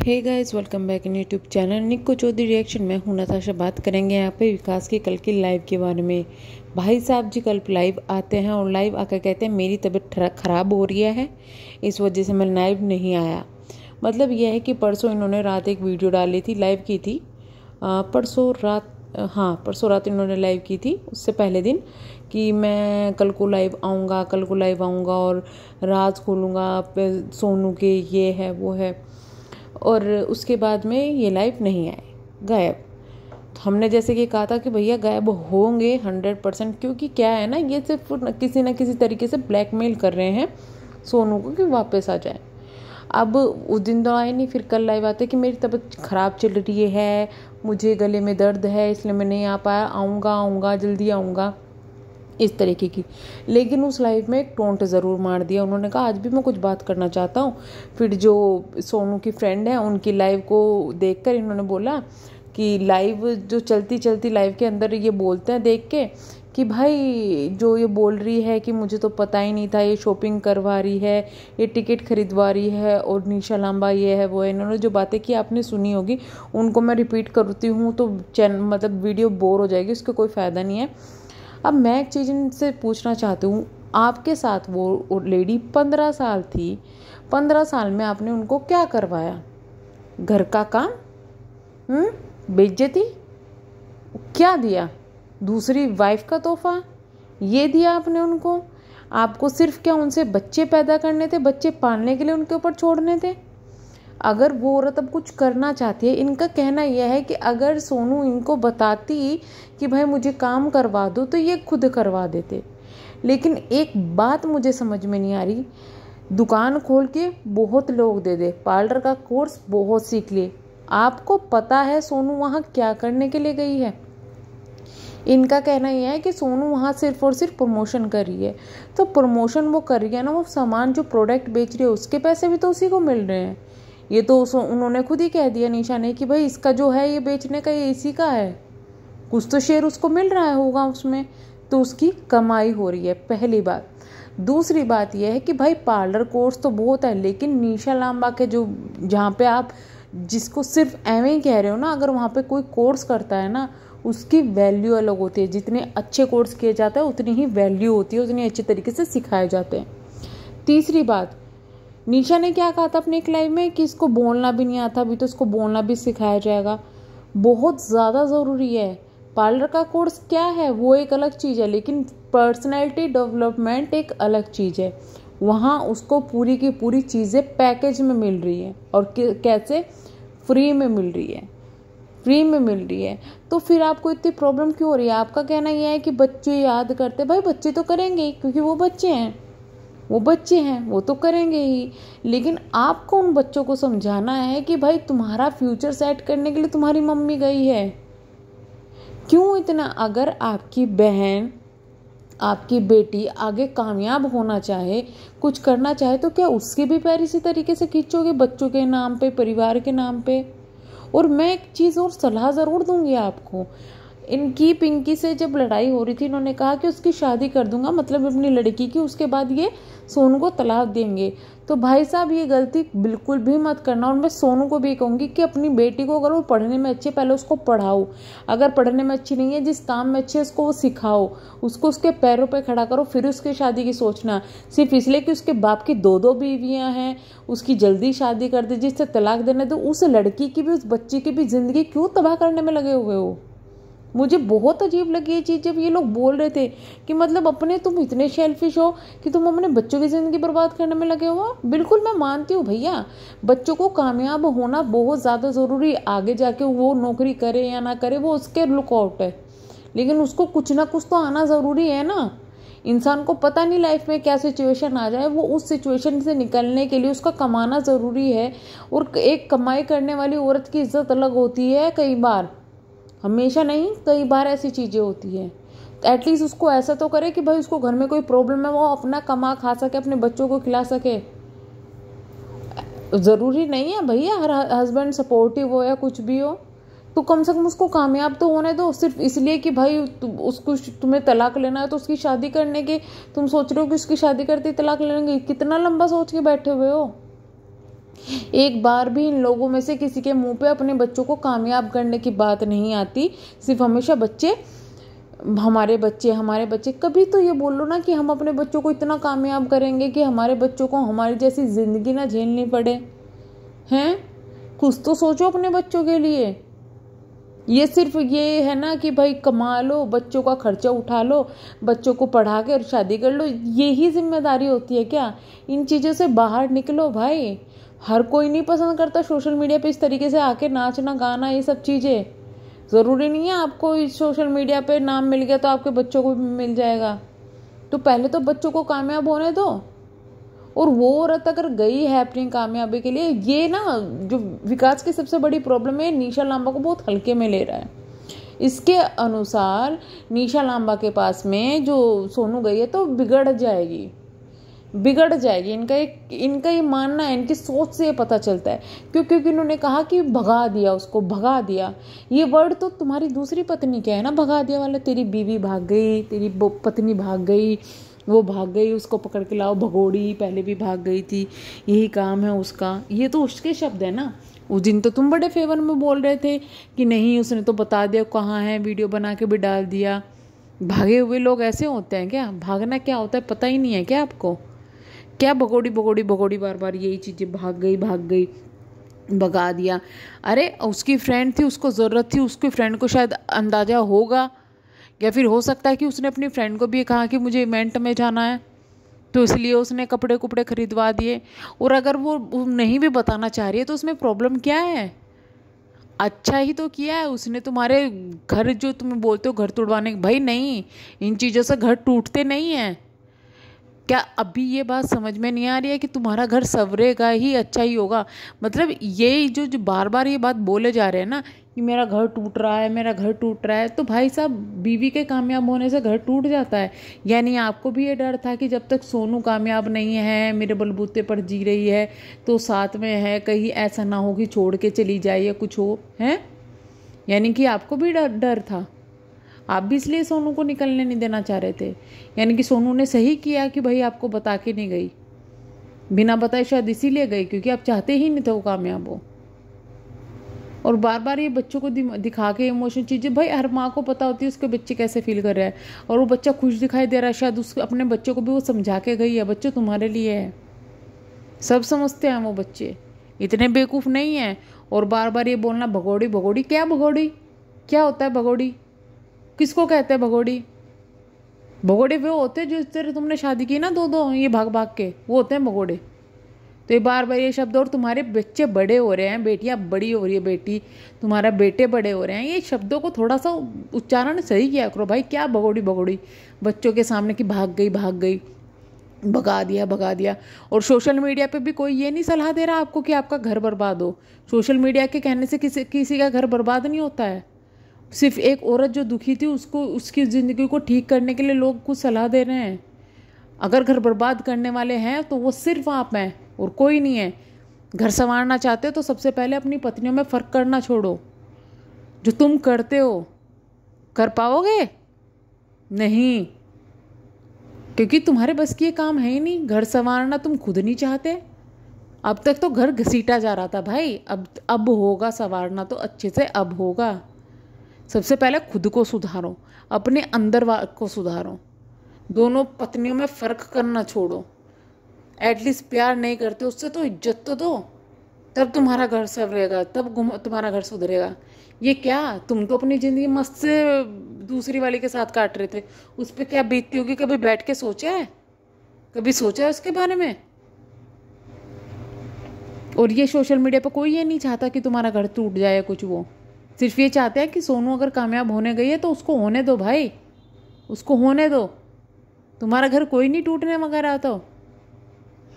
Hey guys, welcome back in YouTube channel Nikko Chaudhary reaction में हूं नताशा। बात करेंगे यहाँ पे विकास की कल की लाइव के बारे में। भाई साहब जी कल लाइव आते हैं और लाइव आकर कहते हैं मेरी तबीयत ख़राब हो रही है, इस वजह से मैं लाइव नहीं आया। मतलब यह है कि परसों इन्होंने रात एक वीडियो डाली थी, लाइव की थी परसों रात इन्होंने लाइव की थी, उससे पहले दिन, कि मैं कल को लाइव आऊँगा और राज खोलूँगा सोनू के, ये है वो है। और उसके बाद में ये लाइव नहीं आए, गायब। तो हमने जैसे कि कहा था कि भैया गायब होंगे 100%, क्योंकि क्या है ना, ये सिर्फ किसी न किसी तरीके से ब्लैकमेल कर रहे हैं सोनू को कि वापस आ जाए। अब उस दिन तो आए नहीं, फिर कल लाइव आते कि मेरी तबीयत ख़राब चल रही है, मुझे गले में दर्द है, इसलिए मैं नहीं आ पाया, आऊँगा जल्दी आऊँगा, इस तरीके की। लेकिन उस लाइव में एक टोंट ज़रूर मार दिया। उन्होंने कहा आज भी मैं कुछ बात करना चाहता हूँ। फिर जो सोनू की फ्रेंड है उनकी लाइव को देखकर इन्होंने बोला कि लाइव जो चलती लाइव के अंदर ये बोलते हैं देख के कि भाई जो ये बोल रही है कि मुझे तो पता ही नहीं था, ये शॉपिंग करवा रही है, ये टिकट खरीदवा रही है और निशा लांबा ये है वो है। इन्होंने जो बातें की आपने सुनी होगी, उनको मैं रिपीट करती हूँ तो मतलब वीडियो बोर हो जाएगी, उसका कोई फ़ायदा नहीं है। अब मैं एक चीज़ इनसे पूछना चाहती हूँ, आपके साथ वो लेडी 15 साल थी, 15 साल में आपने उनको क्या करवाया? घर का काम, बेइज्जती, क्या दिया? दूसरी वाइफ का तोहफा ये दिया आपने उनको? आपको सिर्फ क्या उनसे बच्चे पैदा करने थे, बच्चे पालने के लिए उनके ऊपर छोड़ने थे? अगर वो औरत अब कुछ करना चाहती है, इनका कहना यह है कि अगर सोनू इनको बताती कि भाई मुझे काम करवा दो तो ये खुद करवा देते। लेकिन एक बात मुझे समझ में नहीं आ रही, दुकान खोल के बहुत लोग दे दे, पार्लर का कोर्स बहुत सीख लिए, आपको पता है सोनू वहाँ क्या करने के लिए गई है? इनका कहना यह है कि सोनू वहाँ सिर्फ और सिर्फ प्रमोशन कर रही है। तो प्रमोशन वो कर रही है ना, वो सामान जो प्रोडक्ट बेच रही है उसके पैसे भी तो उसी को मिल रहे हैं। ये तो उन्होंने खुद ही कह दिया निशा ने कि भाई इसका जो है ये बेचने का, ये इसी का है, कुछ तो शेयर उसको मिल रहा होगा उसमें, तो उसकी कमाई हो रही है, पहली बात। दूसरी बात यह है कि भाई पार्लर कोर्स तो बहुत है, लेकिन निशा लांबा के जो जहाँ पे आप जिसको सिर्फ एवं ही कह रहे हो ना, अगर वहाँ पे कोई कोर्स करता है ना, उसकी वैल्यू अलग होती है। जितने अच्छे कोर्स किए जाते हैं उतनी ही वैल्यू होती है, उतनी अच्छे तरीके से सिखाए जाते हैं। तीसरी बात, निशा ने क्या कहा था अपने एक लाइव में कि इसको बोलना भी नहीं आता, अभी तो इसको बोलना भी सिखाया जाएगा। बहुत ज़्यादा ज़रूरी है। पार्लर का कोर्स क्या है वो एक अलग चीज़ है, लेकिन पर्सनैलिटी डेवलपमेंट एक अलग चीज़ है। वहाँ उसको पूरी की पूरी चीज़ें पैकेज में मिल रही है, और कैसे? फ्री में मिल रही है। तो फिर आपको इतनी प्रॉब्लम क्यों हो रही है? आपका कहना यह है कि बच्चे याद करते, भाई बच्चे तो करेंगे ही, क्योंकि वो बच्चे हैं, वो तो करेंगे ही। लेकिन आपको उन बच्चों को समझाना है कि भाई तुम्हारा फ्यूचर सेट करने के लिए तुम्हारी मम्मी गई है। क्यों इतना? अगर आपकी बहन, आपकी बेटी आगे कामयाब होना चाहे, कुछ करना चाहे, तो क्या उसके भी पैर इसी तरीके से खींचोगे, बच्चों के नाम पे, परिवार के नाम पे? और मैं एक चीज़ और सलाह ज़रूर दूंगी आपको। इनकी पिंकी से जब लड़ाई हो रही थी, इन्होंने कहा कि उसकी शादी कर दूंगा, मतलब अपनी लड़की की, उसके बाद ये सोनू को तलाक देंगे। तो भाई साहब ये गलती बिल्कुल भी मत करना। और मैं सोनू को भी कहूँगी कि अपनी बेटी को अगर वो पढ़ने में अच्छी है, पहले उसको पढ़ाओ। अगर पढ़ने में अच्छी नहीं है, जिस काम में अच्छी है उसको वो सिखाओ, उसको उसके पैरों पे खड़ा करो, फिर उसकी शादी की सोचना। सिर्फ इसलिए कि उसके बाप की 2-2 बीवियाँ हैं, उसकी जल्दी शादी कर दे, जिससे तलाक देने दो, उस लड़की की भी, उस बच्ची की भी ज़िंदगी क्यों तबाह करने में लगे हुए हो? मुझे बहुत अजीब लगी ये चीज़ जब ये लोग बोल रहे थे कि मतलब अपने तुम इतने सेल्फिश हो कि तुम अपने बच्चों की ज़िंदगी बर्बाद करने में लगे हो। बिल्कुल मैं मानती हूँ भैया, बच्चों को कामयाब होना बहुत ज़्यादा ज़रूरी है। आगे जाके वो नौकरी करे या ना करे वो उसके लुकआउट है, लेकिन उसको कुछ ना कुछ तो आना ज़रूरी है ना। इंसान को पता नहीं लाइफ में क्या सिचुएशन आ जाए, वो उस सिचुएशन से निकलने के लिए उसका कमाना ज़रूरी है। और एक कमाई करने वाली औरत की इज्जत अलग होती है, कई बार, हमेशा नहीं, कई बार ऐसी चीज़ें होती हैं। तो एटलीस्ट उसको ऐसा तो करे कि भाई उसको घर में कोई प्रॉब्लम है, वो अपना कमा खा सके, अपने बच्चों को खिला सके। ज़रूरी नहीं है भैया हर हस्बैंड सपोर्टिव हो या कुछ भी हो, तो कम से कम उसको कामयाब तो होने दो। सिर्फ इसलिए कि भाई उसको तुम्हें तलाक लेना है तो उसकी शादी करने के तुम सोच रहे हो कि उसकी शादी करते ही तलाक लेंगे, कितना लंबा सोच के बैठे हुए हो। एक बार भी इन लोगों में से किसी के मुंह पे अपने बच्चों को कामयाब करने की बात नहीं आती। सिर्फ हमेशा बच्चे हमारे बच्चे। कभी तो ये बोलो ना कि हम अपने बच्चों को इतना कामयाब करेंगे कि हमारे बच्चों को हमारी जैसी ज़िंदगी ना झेलनी पड़े। हैं, कुछ तो सोचो अपने बच्चों के लिए। ये सिर्फ ये है ना कि भाई कमा लो, बच्चों का खर्चा उठा लो, बच्चों को पढ़ा के और शादी कर लो, यही जिम्मेदारी होती है क्या? इन चीज़ों से बाहर निकलो भाई। हर कोई नहीं पसंद करता सोशल मीडिया पे इस तरीके से आके नाचना गाना, ये सब चीज़ें। ज़रूरी नहीं है आपको इस सोशल मीडिया पे नाम मिल गया तो आपके बच्चों को भी मिल जाएगा। तो पहले तो बच्चों को कामयाब होने दो। और वो औरत अगर गई है अपनी कामयाबी के लिए, ये ना जो विकास की सबसे बड़ी प्रॉब्लम है, निशा लांबा को बहुत हल्के में ले रहा है। इसके अनुसार निशा लांबा के पास में जो सोनू गई है तो बिगड़ जाएगी। इनका ये मानना है, इनकी सोच से ये पता चलता है। क्योंकि इन्होंने कहा कि भगा दिया। ये वर्ड तो तुम्हारी दूसरी पत्नी का है ना, भगा दिया वाला। तेरी बीवी भाग गई, तेरी पत्नी भाग गई, वो भाग गई, उसको पकड़ के लाओ, भगोड़ी पहले भी भाग गई थी, यही काम है उसका। ये तो उसके शब्द है ना। उस दिन तो तुम बड़े फेवर में बोल रहे थे कि नहीं उसने तो बता दिया कहाँ है, वीडियो बना के भी डाल दिया। भागे हुए लोग ऐसे होते हैं क्या? भागना क्या होता है पता ही नहीं है क्या आपको? क्या भगोड़ी बार बार यही चीज़ें, भाग गई, भगा दिया। अरे उसकी फ्रेंड थी, उसको ज़रूरत थी, उसकी फ्रेंड को शायद अंदाज़ा होगा, या फिर हो सकता है कि उसने अपनी फ्रेंड को भी कहा कि मुझे इवेंट में जाना है, तो इसलिए उसने कपड़े खरीदवा दिए। और अगर वो नहीं भी बताना चाह रही है तो उसमें प्रॉब्लम क्या है? अच्छा ही तो किया है उसने। तुम्हारे घर जो तुम बोलते हो घर तोड़वाने, भाई नहीं, इन चीज़ों से घर टूटते नहीं हैं। क्या अभी ये बात समझ में नहीं आ रही है कि तुम्हारा घर संवरेगा ही, अच्छा ही होगा? मतलब ये जो बार बार ये बात बोले जा रहे हैं ना कि मेरा घर टूट रहा है, तो भाई साहब बीवी के कामयाब होने से घर टूट जाता है? यानी आपको भी ये डर था कि जब तक सोनू कामयाब नहीं है, मेरे बलबूते पर जी रही है, तो साथ में है, कहीं ऐसा ना हो कि छोड़ के चली जाए या कुछ हो, है? यानी कि आपको भी डर था। आप भी इसलिए सोनू को निकलने नहीं देना चाह रहे थे। यानी कि सोनू ने सही किया कि भाई आपको बता के नहीं गई, बिना बताए शायद इसीलिए गई क्योंकि आप चाहते ही नहीं थे वो कामयाब हो। और बार बार ये बच्चों को दिखा के इमोशन चीज़ें, भाई हर माँ को पता होती है उसके बच्चे कैसे फील कर रहा है, और वो बच्चा खुश दिखाई दे रहा है, शायद उसके अपने बच्चों को भी वो समझा के गई है, बच्चों तुम्हारे लिए है। सब समझते हैं वो बच्चे, इतने बेवकूफ़ नहीं हैं। और बार बार ये बोलना भगोड़ी, क्या होता है भगोड़ी? किसको कहते हैं भगोड़ी? भगोड़े वो होते हैं जो इस तरह तुमने शादी की ना दो ये भाग के, वो होते हैं भगोड़े। तो ये बार बार ये शब्द, और तुम्हारे बच्चे बड़े हो रहे हैं, बेटियां बड़ी हो रही है, बेटी तुम्हारा बेटे बड़े हो रहे हैं, ये शब्दों को थोड़ा सा उच्चारण सही किया करो भाई। क्या भगोड़ी बच्चों के सामने की भाग गई, भगा दिया। और सोशल मीडिया पे भी कोई ये नहीं सलाह दे रहा आपको कि आपका घर बर्बाद हो। सोशल मीडिया के कहने से किसी का घर बर्बाद नहीं होता है। सिर्फ एक औरत जो दुखी थी उसको, उसकी ज़िंदगी को ठीक करने के लिए लोग कुछ सलाह दे रहे हैं। अगर घर बर्बाद करने वाले हैं तो वो सिर्फ आप हैं और कोई नहीं है। घर संवारना चाहते हो तो सबसे पहले अपनी पत्नियों में फ़र्क करना छोड़ो। जो तुम करते हो कर पाओगे? नहीं, क्योंकि तुम्हारे बस की ये काम है ही नहीं। घर संवारना तुम खुद नहीं चाहते। अब तक तो घर घसीटा जा रहा था भाई, अब होगा संवारना तो अच्छे से अब होगा। सबसे पहले खुद को सुधारो, अपने अंदर को सुधारो, दोनों पत्नियों में फ़र्क करना छोड़ो। एटलीस्ट प्यार नहीं करते उससे तो इज्जत तो दो, तब तुम्हारा घर संवरेगा, तब तुम्हारा घर सुधरेगा। ये क्या, तुम तो अपनी ज़िंदगी मस्त से दूसरी वाली के साथ काट रहे थे, उस पर क्या बीतती होगी? कभी बैठ के सोचा है? कभी सोचा है उसके बारे में? और ये सोशल मीडिया पर कोई ये नहीं चाहता कि तुम्हारा घर टूट जाए कुछ, वो सिर्फ ये चाहते हैं कि सोनू अगर कामयाब होने गई है तो उसको होने दो भाई, उसको होने दो। तुम्हारा घर कोई नहीं टूटने वगैरह। तो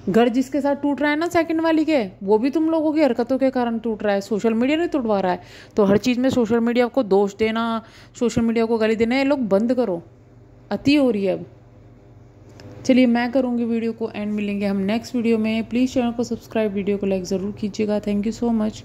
घर जिसके साथ टूट रहा है ना सेकंड वाली के, वो भी तुम लोगों की हरकतों के कारण टूट रहा है, सोशल मीडिया ने टूटवा रहा है। तो हर चीज़ में सोशल मीडिया को दोष देना, सोशल मीडिया को गाली देना, ये लोग बंद करो, अति हो रही है अब। चलिए मैं करूँगी वीडियो को एंड, मिलेंगे हम नेक्स्ट वीडियो में। प्लीज़ चैनल को सब्सक्राइब, वीडियो को लाइक ज़रूर कीजिएगा। Thank you so much.